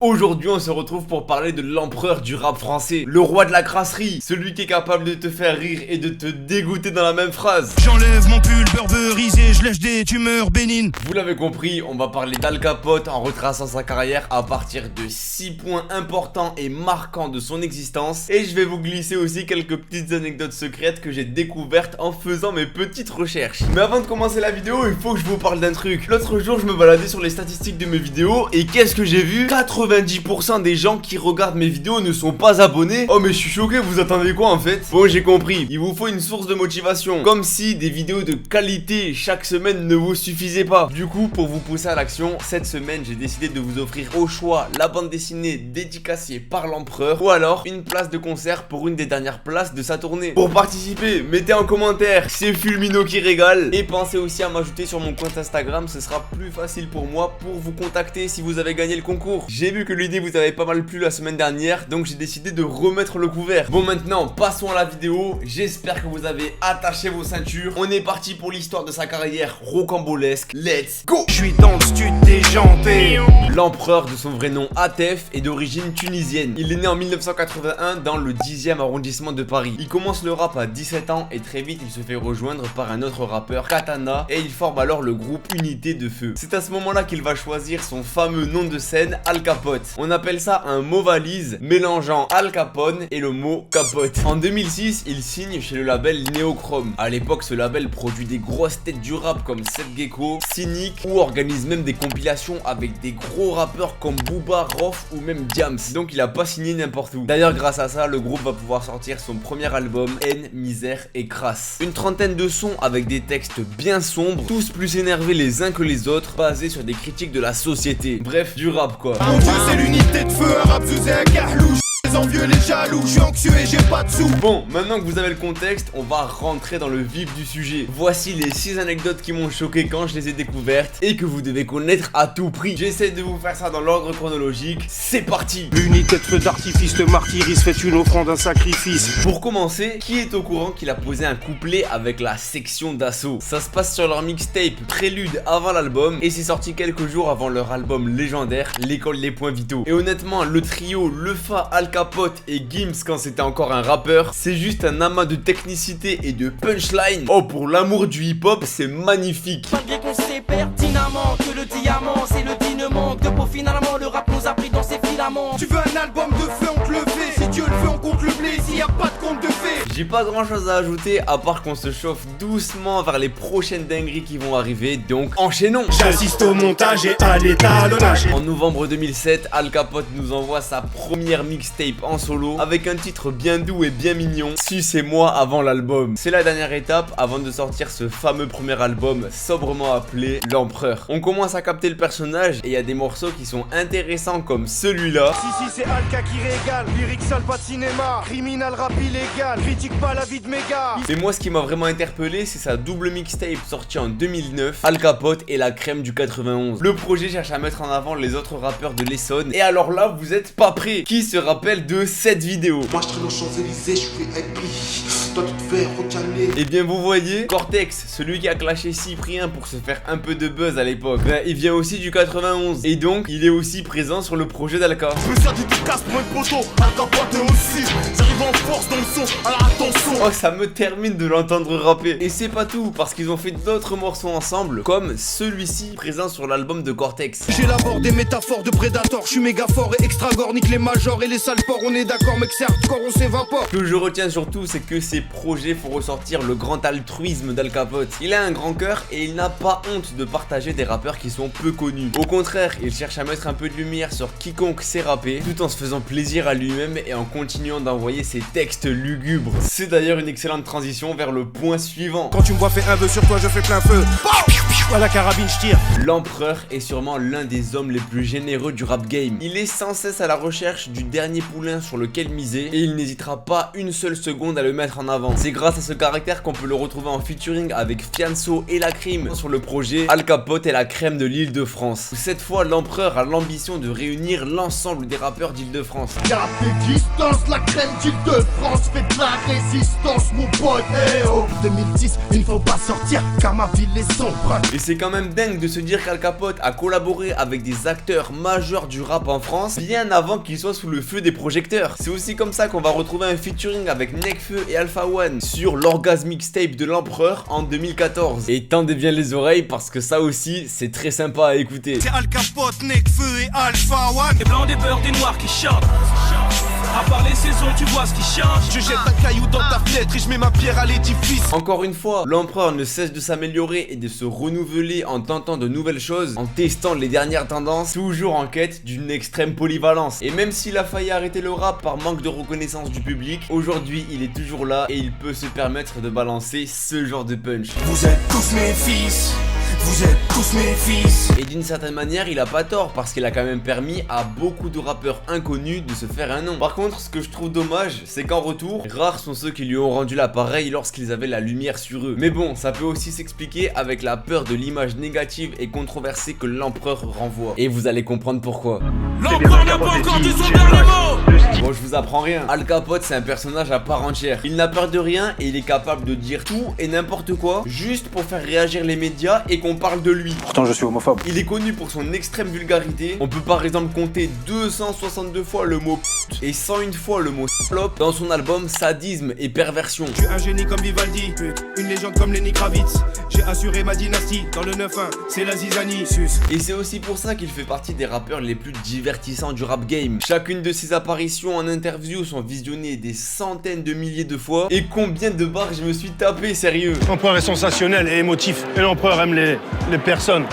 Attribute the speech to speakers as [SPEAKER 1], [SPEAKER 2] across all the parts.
[SPEAKER 1] Aujourd'hui on se retrouve pour parler de l'empereur du rap français, le roi de la crasserie, celui qui est capable de te faire rire et de te dégoûter dans la même phrase.
[SPEAKER 2] J'enlève mon pull burberisé, je lèche des tumeurs bénignes.
[SPEAKER 1] Vous l'avez compris, on va parler d'Al Capote en retraçant sa carrière à partir de 6 points importants et marquants de son existence. Et je vais vous glisser aussi quelques petites anecdotes secrètes que j'ai découvertes en faisant mes petites recherches. Mais avant de commencer la vidéo, il faut que je vous parle d'un truc. L'autre jour je me baladais sur les statistiques de mes vidéos et qu'est-ce que j'ai vu? 90% des gens qui regardent mes vidéos ne sont pas abonnés. Oh mais je suis choqué, vous attendez quoi en fait? Bon, j'ai compris, il vous faut une source de motivation. Comme si des vidéos de qualité chaque semaine ne vous suffisaient pas. Du coup, pour vous pousser à l'action, cette semaine j'ai décidé de vous offrir au choix la bande dessinée dédicacée par l'empereur ou alors une place de concert pour une des dernières places de sa tournée. Pour participer, mettez en commentaire, c'est Fulmino qui régale. Et pensez aussi à m'ajouter sur mon compte Instagram, ce sera plus facile pour moi pour vous contacter si vous avez gagné le concours. J'ai vu que l'idée vous avait pas mal plu la semaine dernière, donc j'ai décidé de remettre le couvert. Bon, maintenant passons à la vidéo. J'espère que vous avez attaché vos ceintures. On est parti pour l'histoire de sa carrière rocambolesque. Let's go.
[SPEAKER 2] Je suis dans le stud déjanté.
[SPEAKER 1] L'empereur, de son vrai nom Atef, est d'origine tunisienne. Il est né en 1981 dans le 10e arrondissement de Paris. Il commence le rap à 17 ans et très vite il se fait rejoindre par un autre rappeur, Katana, et il forme alors le groupe Unité de Feu. C'est à ce moment-là qu'il va choisir son fameux nom de scène, Al Capote. On appelle ça un mot valise mélangeant Al Capone et le mot capote. En 2006, il signe chez le label Neochrome. À l'époque, ce label produit des grosses têtes du rap comme Seth Gecko, Cynic ou organise même des compilations avec des gros rappeurs comme Booba, Rof ou même Diams. Donc il a pas signé n'importe où. D'ailleurs, grâce à ça, le groupe va pouvoir sortir son premier album, Haine, Misère et Crasse. Une trentaine de sons avec des textes bien sombres, tous plus énervés les uns que les autres, basés sur des critiques de la société. Bref, du rap quoi.
[SPEAKER 2] Mon dieu, c'est l'unité de feu, un rap sous un carlouche. Les envieux, les jaloux, je suis anxieux et j'ai pas de sous.
[SPEAKER 1] Bon, maintenant que vous avez le contexte, on va rentrer dans le vif du sujet. Voici les 6 anecdotes qui m'ont choqué quand je les ai découvertes et que vous devez connaître à tout prix. J'essaie de vous faire ça dans l'ordre chronologique. C'est parti.
[SPEAKER 2] L'unité de feu d'artifice, le martyris fait une offrande, un sacrifice.
[SPEAKER 1] Pour commencer, qui est au courant qu'il a posé un couplet avec la section d'assaut? Ça se passe sur leur mixtape Prélude avant l'album et c'est sorti quelques jours avant leur album légendaire L'école des points vitaux. Et honnêtement, le trio Lefa, Al Capote et Gims quand c'était encore un rappeur, c'est juste un amas de technicité et de punchline. Oh, pour l'amour du hip-hop, c'est magnifique.
[SPEAKER 3] Malgré qu'on sait pertinemment que le diamant c'est le dinement, que pour finalement le rap nous a pris dans ses filaments.
[SPEAKER 2] Tu veux un album de feu, on te le fait. Si Dieu le veut, on compte le blé. S'il y a pas de compte de fait.
[SPEAKER 1] J'ai pas grand chose à ajouter à part qu'on se chauffe doucement vers les prochaines dingueries qui vont arriver, donc enchaînons.
[SPEAKER 2] J'assiste au montage et à l'étalonnage.
[SPEAKER 1] En novembre 2007, Al Capote nous envoie sa première mixtape en solo avec un titre bien doux et bien mignon, Sucez-moi avant l'album. C'est la dernière étape avant de sortir ce fameux premier album sobrement appelé L'Empereur. On commence à capter le personnage et il y a des morceaux qui sont intéressants comme celui-là.
[SPEAKER 2] Si c'est Alka qui régale, lyrique sale pas de cinéma, criminal rap illégal, critique pas la vie de mes gars.
[SPEAKER 1] Mais moi ce qui m'a vraiment interpellé, c'est sa double mixtape sortie en 2009, Al Capote et la crème du 91. Le projet cherche à mettre en avant les autres rappeurs de l'Essonne et alors là vous êtes pas prêts. Qui se rappelle de cette vidéo?
[SPEAKER 4] Moi je traîne aux Champs-Élysées, je suis happy. Toi tu te fais recaler.
[SPEAKER 1] Et bien vous voyez, Cortex, celui qui a clashé Cyprien pour se faire un peu de buzz à l'époque, ben, il vient aussi du 91 et donc il est aussi présent sur le projet d'Alka.
[SPEAKER 2] Je me sers du casse pour une poteau, Alka Pote aussi. J'arrive en force dans le son, alors attention.
[SPEAKER 1] Oh, ça me termine de l'entendre rapper. Et c'est pas tout, parce qu'ils ont fait d'autres morceaux ensemble, comme celui-ci présent sur l'album de Cortex.
[SPEAKER 2] J'élabore des métaphores de prédator, je suis méga fort et extra gore, nique les majors et les sales porcs, on est d'accord mec, c'est hardcore, on s'évapore.
[SPEAKER 1] Ce que je retiens surtout, c'est que ces projets font ressortir le grand altruisme d'Al Capote. Il a un grand cœur et il n'a pas honte de partager des rappeurs qui sont peu connus. Au contraire, il cherche à mettre un peu de lumière sur quiconque sait rapper, tout en se faisant plaisir à lui-même et en continuant d'envoyer ses textes lugubres. C'est d'ailleurs une excellente transition vers le point suivant.
[SPEAKER 2] Quand tu me vois faire un vœu sur toi, je fais plein feu. À la carabine, je tire.
[SPEAKER 1] L'empereur est sûrement l'un des hommes les plus généreux du rap game. Il est sans cesse à la recherche du dernier poulain sur lequel miser et il n'hésitera pas une seule seconde à le mettre en avant. C'est grâce à ce caractère qu'on peut le retrouver en featuring avec Fianso et La Crime sur le projet Al Capote et la crème de l'Île-de-France. Cette fois, l'empereur a l'ambition de réunir l'ensemble des rappeurs d'Île-de-France.
[SPEAKER 4] Garde tes distances, la crème d'Île-de-France fait de la résistance mon pote. Eh oh, 2010, il faut pas sortir car ma ville est sombre.
[SPEAKER 1] Et c'est quand même dingue de se dire qu'Al Capote a collaboré avec des acteurs majeurs du rap en France bien avant qu'il soit sous le feu des projecteurs. C'est aussi comme ça qu'on va retrouver un featuring avec Nekfeu et Alpha One sur l'Orgasme Mixtape de l'Empereur en 2014. Et tendez bien les oreilles parce que ça aussi c'est très sympa à écouter.
[SPEAKER 2] C'est Al Capote, Nekfeu et Alpha One.
[SPEAKER 3] Des blancs, des beurs, des noirs qui chantent. À part les saisons, tu vois ce qui change.
[SPEAKER 2] Je jette un caillou dans ta fenêtre et je mets ma pierre à l'édifice.
[SPEAKER 1] Encore une fois, l'Empereur ne cesse de s'améliorer et de se renouveler en tentant de nouvelles choses, en testant les dernières tendances, toujours en quête d'une extrême polyvalence. Et même s'il a failli arrêter le rap par manque de reconnaissance du public, aujourd'hui il est toujours là et il peut se permettre de balancer ce genre de punch.
[SPEAKER 2] Vous êtes tous mes fils. Vous êtes tous mes fils.
[SPEAKER 1] Et d'une certaine manière, il a pas tort parce qu'il a quand même permis à beaucoup de rappeurs inconnus de se faire un nom. Par contre, ce que je trouve dommage, c'est qu'en retour, rares sont ceux qui lui ont rendu l'appareil lorsqu'ils avaient la lumière sur eux. Mais bon, ça peut aussi s'expliquer avec la peur de l'image négative et controversée que l'Empereur renvoie. Et vous allez comprendre pourquoi.
[SPEAKER 3] L'Empereur n'a pas encore dit son dernier mot.
[SPEAKER 1] Bon, je vous apprends rien. Al Capote, c'est un personnage à part entière. Il n'a peur de rien et il est capable de dire tout et n'importe quoi juste pour faire réagir les médias et qu'on parle de lui.
[SPEAKER 5] Pourtant je suis homophobe.
[SPEAKER 1] Il est connu pour son extrême vulgarité. On peut par exemple compter 262 fois le mot pute et 101 fois le mot salope dans son album Sadisme et Perversion.
[SPEAKER 2] Je suis un génie comme Vivaldi, une légende comme Lenny Kravitz. J'ai assuré ma dynastie dans le 9-1, c'est la zizanie.
[SPEAKER 1] Et c'est aussi pour ça qu'il fait partie des rappeurs les plus divertissants du rap game. Chacune de ses apparitions en interview sont visionnées des centaines de milliers de fois. Et combien de barres je me suis tapé, sérieux.
[SPEAKER 5] L'empereur est sensationnel et émotif. Et l'empereur aime les personnes.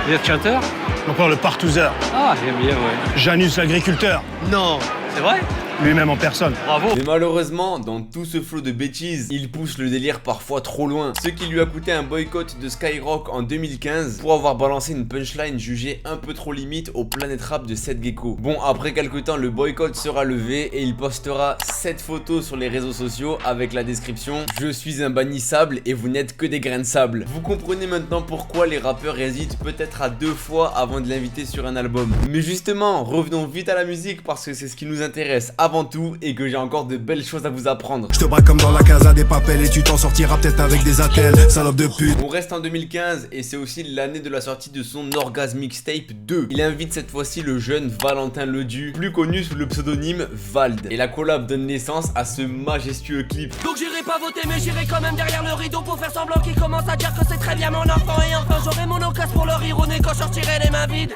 [SPEAKER 6] Vous êtes chanteur?
[SPEAKER 5] L'empereur le partouzeur.
[SPEAKER 6] Ah, j'aime bien, ouais.
[SPEAKER 5] Janus l'agriculteur.
[SPEAKER 6] Non, c'est vrai?
[SPEAKER 5] Lui-même en personne.
[SPEAKER 6] Bravo.
[SPEAKER 1] Mais malheureusement, dans tout ce flot de bêtises, il pousse le délire parfois trop loin. Ce qui lui a coûté un boycott de Skyrock en 2015 pour avoir balancé une punchline jugée un peu trop limite au Planet Rap de Seth Gecko. Bon, après quelques temps, le boycott sera levé et il postera 7 photos sur les réseaux sociaux avec la description « Je suis imbannissable et vous n'êtes que des grains de sable ». Vous comprenez maintenant pourquoi les rappeurs hésitent peut-être à 2 fois avant de l'inviter sur un album. Mais justement, revenons vite à la musique parce que c'est ce qui nous intéresse avant tout et que j'ai encore de belles choses à vous apprendre.
[SPEAKER 2] Je te braque comme dans la casa des papels et tu t'en sortiras peut-être avec des attelles, salope de pute.
[SPEAKER 1] On reste en 2015 et c'est aussi l'année de la sortie de son Orgasme Mixtape 2. Il invite cette fois-ci le jeune Valentin Ledu, plus connu sous le pseudonyme Vald. Et la collab donne naissance à ce majestueux clip.
[SPEAKER 3] Donc j'irai pas voter mais j'irai quand même derrière le rideau pour faire semblant qu'il commence à dire que c'est très bien mon enfant. Et enfin j'aurai mon occasion pour leur rire au nez quand je sortirai les mains vides.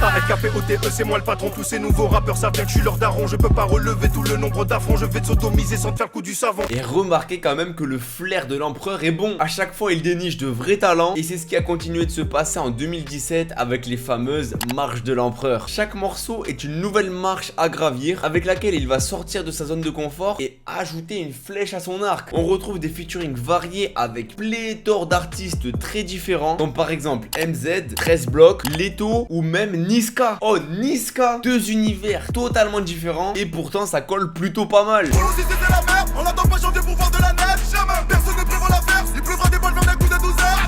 [SPEAKER 2] ALKPOTE, c'est moi le patron, tous ces nouveaux rappeurs savent bien que je suis leur daron. Je peux pas relever tout le nombre d'affronts, je vais te sodomiser sans te faire le coup du savon.
[SPEAKER 1] Et remarquez quand même que le flair de l'Empereur est bon. À chaque fois il déniche de vrais talents. Et c'est ce qui a continué de se passer en 2017 avec les fameuses marches de l'Empereur. Chaque morceau est une nouvelle marche à gravir avec laquelle il va sortir de sa zone de confort et ajouter une flèche à son arc. On retrouve des featuring variés avec pléthore d'artistes très différents, comme par exemple MZ, 13 Block, Leto ou même Niska. Oh, Niska! 2 univers totalement différents et pourtant ça colle plutôt pas mal.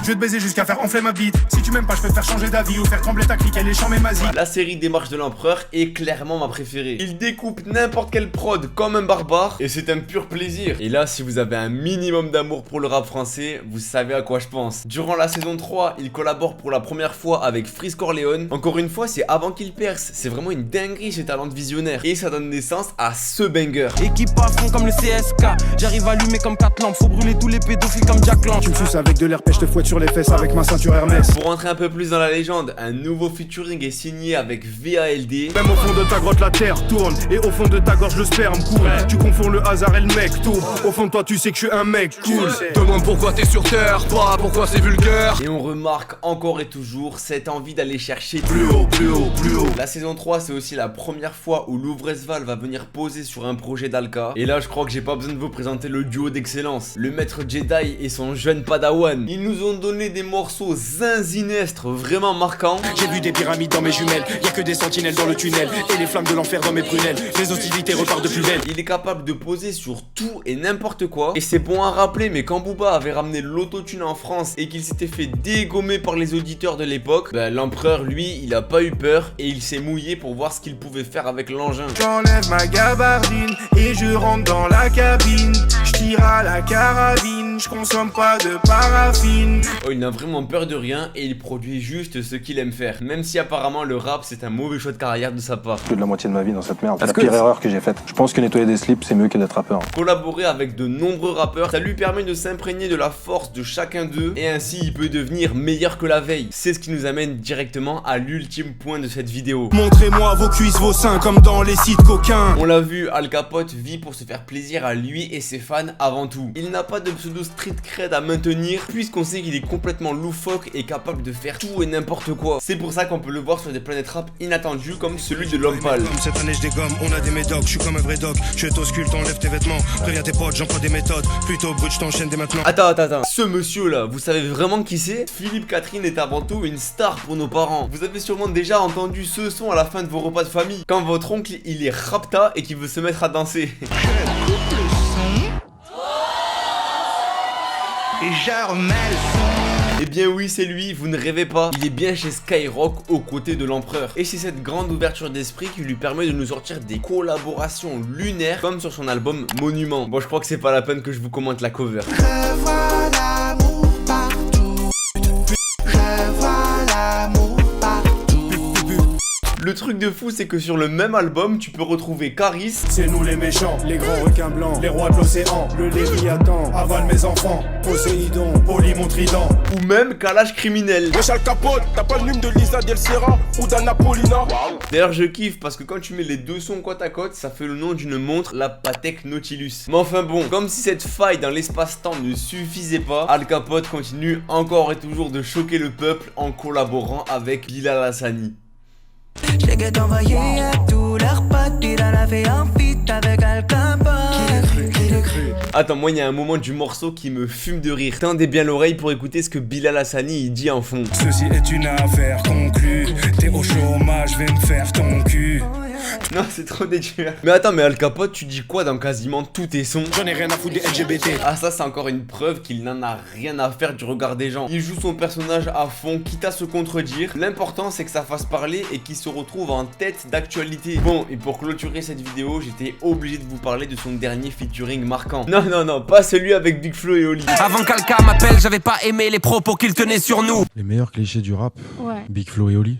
[SPEAKER 2] Je vais te baiser jusqu'à faire enfler ma bite. Si tu m'aimes pas, je peux te faire changer d'avis ou faire trembler ta clique et les champs mes mazis.
[SPEAKER 1] La série des marches de l'Empereur est clairement ma préférée. Il découpe n'importe quelle prod comme un barbare et c'est un pur plaisir. Et là, si vous avez un minimum d'amour pour le rap français, vous savez à quoi je pense. Durant la saison 3, il collabore pour la première fois avec Freeze Corleone. Encore une fois, c'est avant qu'il perce. C'est vraiment une dinguerie ce talent de visionnaire. Et ça donne naissance à ce banger.
[SPEAKER 3] Équipe à fond comme le CSK. J'arrive allumé comme 4 lampes. Faut brûler tous les pédophiles comme Jack Lang.
[SPEAKER 2] Tu me suces avec de l'herpès, je te fouette sur les fesses avec ma ceinture Hermès.
[SPEAKER 1] Pour rentrer un peu plus dans la légende, un nouveau featuring est signé avec VALD.
[SPEAKER 2] Même au fond de ta grotte la terre tourne et au fond de ta gorge le sperme coule. Tu confonds le hasard et le mec tourne. Au fond de toi tu sais que je suis un mec cool.
[SPEAKER 7] Demande pourquoi t'es sur terre, pas pourquoi c'est vulgaire.
[SPEAKER 1] Et on remarque encore et toujours cette envie d'aller chercher
[SPEAKER 2] Plus haut, plus haut, plus haut.
[SPEAKER 1] La saison 3 c'est aussi la première fois où Louvresval va venir poser sur un projet d'Alka. Et là je crois que j'ai pas besoin de vous présenter le duo d'excellence, le maître Jedi et son jeune padawan. Ils nous ont donné des morceaux zinzin sinistre, vraiment marquant.
[SPEAKER 7] J'ai vu des pyramides dans mes jumelles, y'a que des sentinelles dans le tunnel, et les flammes de l'enfer dans mes prunelles. Les hostilités repartent de plus belle.
[SPEAKER 1] Il est capable de poser sur tout et n'importe quoi. Et c'est bon à rappeler, mais quand Booba avait ramené l'autotune en France et qu'il s'était fait dégommer par les auditeurs de l'époque, bah, l'empereur lui, il a pas eu peur et il s'est mouillé pour voir ce qu'il pouvait faire avec l'engin.
[SPEAKER 2] J'enlève ma gabardine et je rentre dans la cabine. Je tire à la carabine, je consomme pas de paraffine.
[SPEAKER 1] Oh, il n'a vraiment peur de rien et il produit juste ce qu'il aime faire. Même si apparemment le rap c'est un mauvais choix de carrière de sa part.
[SPEAKER 8] Plus de la moitié de ma vie dans cette merde. C'est
[SPEAKER 1] Parce
[SPEAKER 8] la
[SPEAKER 1] que
[SPEAKER 8] pire erreur que j'ai faite. Je pense que nettoyer des slips c'est mieux que d'être rappeur.
[SPEAKER 1] Collaborer avec de nombreux rappeurs, ça lui permet de s'imprégner de la force de chacun d'eux et ainsi il peut devenir meilleur que la veille. C'est ce qui nous amène directement à l'ultime point de cette vidéo.
[SPEAKER 2] Montrez-moi vos cuisses, vos seins comme dans les sites coquins.
[SPEAKER 1] On l'a vu, Al Capote vit pour se faire plaisir à lui et ses fans avant tout. Il n'a pas de pseudo street cred à maintenir puisqu'on sait qu'il est complètement loufoque et capable de faire tout et n'importe quoi. C'est pour ça qu'on peut le voir sur des planètes rap inattendues comme celui de l'homme pâle.
[SPEAKER 2] Cette année je dégomme, on a des médocs, je suis comme un vrai doc. Je t'ausculte, enlève tes vêtements, préviens tes potes, j'emploie des méthodes. Plutôt brut, je t'enchaîne dès maintenant.
[SPEAKER 1] Attends. Ce monsieur là, vous savez vraiment qui c'est? Philippe Catherine est avant tout une star pour nos parents. Vous avez sûrement déjà entendu ce son à la fin de vos repas de famille. Quand votre oncle il est rapta et qu'il veut se mettre à danser.
[SPEAKER 2] Et je remets le son.
[SPEAKER 1] Eh bien oui, c'est lui, vous ne rêvez pas. Il est bien chez Skyrock aux côtés de l'empereur. Et c'est cette grande ouverture d'esprit qui lui permet de nous sortir des collaborations lunaires comme sur son album Monument. Bon, je crois que c'est pas la peine que je vous commente la cover.
[SPEAKER 4] Je vois l'amour partout. Je vois l'amour partout.
[SPEAKER 1] Le truc de fou, c'est que sur le même album, tu peux retrouver Caris,
[SPEAKER 2] C'est nous les méchants, les grands requins blancs, les rois de l'océan, le Léviathan, avale mes enfants, Poséidon, Poly mon trident.
[SPEAKER 1] ou même Kalash Criminel.
[SPEAKER 2] Wesh Al Capote, t'as pas le nume de Lisa Del Sierra ou d'Anna Paulina?
[SPEAKER 1] D'ailleurs, je kiffe parce que quand tu mets les deux sons côte à côte, ça fait le nom d'une montre, la Patek Nautilus. Mais enfin bon, comme si cette faille dans l'espace-temps ne suffisait pas, Al Capote continue encore et toujours de choquer le peuple en collaborant avec Bilal Hassani.
[SPEAKER 3] Je les ai envoyés à tous leurs potes, puis elle a fait un feat avec Al Capote. Qui le cru?
[SPEAKER 1] Attends, moi il y a un moment du morceau qui me fume de rire. Tendez bien l'oreille pour écouter ce que Bilal Hassani il dit en fond.
[SPEAKER 2] Ceci est une affaire conclue, t'es au chômage, vais me faire ton cul.
[SPEAKER 1] Non, c'est trop dégueu. Mais attends, mais Al Capote, tu dis quoi dans quasiment tous tes sons?
[SPEAKER 2] J'en ai rien à foutre des LGBT.
[SPEAKER 1] Ah, ça c'est encore une preuve qu'il n'en a rien à faire du regard des gens. Il joue son personnage à fond, quitte à se contredire. L'important c'est que ça fasse parler et qu'il se retrouve en tête d'actualité. Bon, et pour clôturer cette vidéo, j'étais obligé de vous parler de son dernier featuring marquant. Non, pas celui avec Big Flo et Oli.
[SPEAKER 7] Avant qu'Alka m'appelle, j'avais pas aimé les propos qu'il tenait sur nous.
[SPEAKER 9] Les meilleurs clichés du rap, Big Flo et Oli.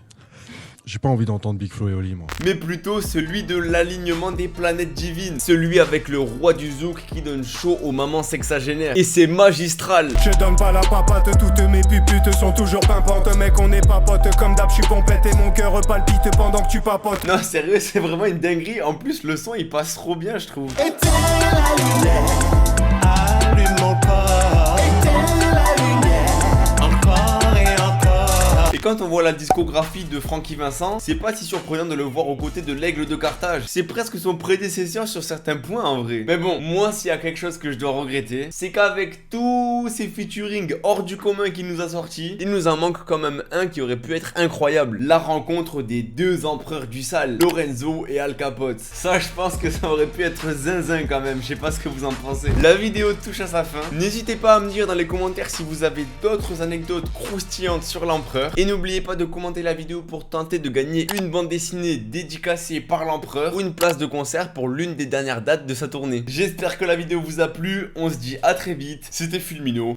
[SPEAKER 9] J'ai pas envie d'entendre Big Flo et Oli, moi.
[SPEAKER 1] Mais plutôt celui de l'alignement des planètes divines. Celui avec le roi du zouk qui donne chaud aux mamans sexagénaires. Et c'est magistral.
[SPEAKER 2] Je donne pas la papate, toutes mes puputes sont toujours pimpantes. Mec, on est pas potes, comme d'hab, je suis pompette et mon cœur palpite pendant que tu papotes.
[SPEAKER 1] Non, sérieux, c'est vraiment une dinguerie. En plus, le son il passe trop bien, je trouve.
[SPEAKER 4] Éteins la lumière, allume mon corps. Éteins la lumière, encore et encore.
[SPEAKER 1] Et quand on voit la discographie de Francky Vincent, c'est pas si surprenant de le voir aux côtés de l'Aigle de Carthage. C'est presque son prédécesseur sur certains points en vrai. Mais bon, moi s'il y a quelque chose que je dois regretter, c'est qu'avec tous ces featuring hors du commun qu'il nous a sortis, il nous en manque quand même un qui aurait pu être incroyable. La rencontre des deux empereurs du sale, Lorenzo et Al Capote. Ça, je pense que ça aurait pu être zinzin quand même. Je sais pas ce que vous en pensez. La vidéo touche à sa fin. N'hésitez pas à me dire dans les commentaires si vous avez d'autres anecdotes croustillantes sur l'empereur. Et n'oubliez pas de commenter la vidéo pour tenter de gagner une bande dessinée dédicacée par l'empereur ou une place de concert pour l'une des dernières dates de sa tournée. J'espère que la vidéo vous a plu. On se dit à très vite. C'était Fulmino.